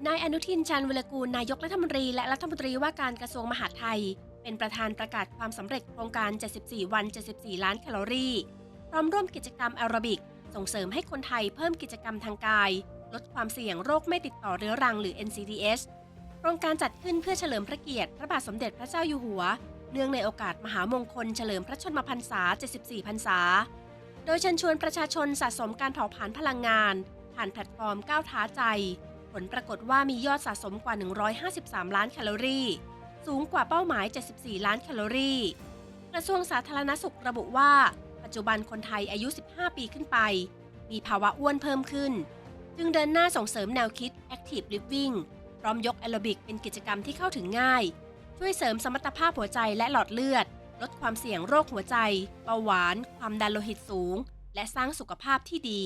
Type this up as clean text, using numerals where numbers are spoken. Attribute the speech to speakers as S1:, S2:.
S1: นายอนุทิน ชาญวิรากูล นายกรัฐมนตรีและรัฐมนตรีว่าการกระทรวงมหาดไทยเป็นประธานประกาศความสำเร็จโครงการ 74 วัน 74 ล้านแคลอรี่ พร้อมร่วมกิจกรรมแอโรบิกส่งเสริมให้คนไทยเพิ่มกิจกรรมทางกายลดความเสี่ยงโรคไม่ติดต่อเรื้อรังหรือ NCDs โครงการจัดขึ้นเพื่อเฉลิมพระเกียรติพระบาทสมเด็จพระเจ้าอยู่หัวเนื่องในโอกาสมหามงคลเฉลิมพระชนมพรรษา 74 พรรษาโดยเชิญชวนประชาชนสะสมการเผาผลาญพลังงานผ่านแพลตฟอร์มก้าวท้าใจผลปรากฏว่ามียอดสะสมกว่า 153 ล้านแคลอรี่สูงกว่าเป้าหมาย 74 ล้านแคลอรี่กระทรวงสาธารณสุขระบุว่าปัจจุบันคนไทยอายุ 15 ปีขึ้นไปมีภาวะอ้วนเพิ่มขึ้นจึงเดินหน้าส่งเสริมแนวคิด Active Living พร้อมยกแอโรบิกเป็นกิจกรรมที่เข้าถึงง่ายช่วยเสริมสมรรถภาพหัวใจและหลอดเลือดลดความเสี่ยงโรคหัวใจเบาหวานความดันโลหิตสูงและสร้างสุขภาพที่ดี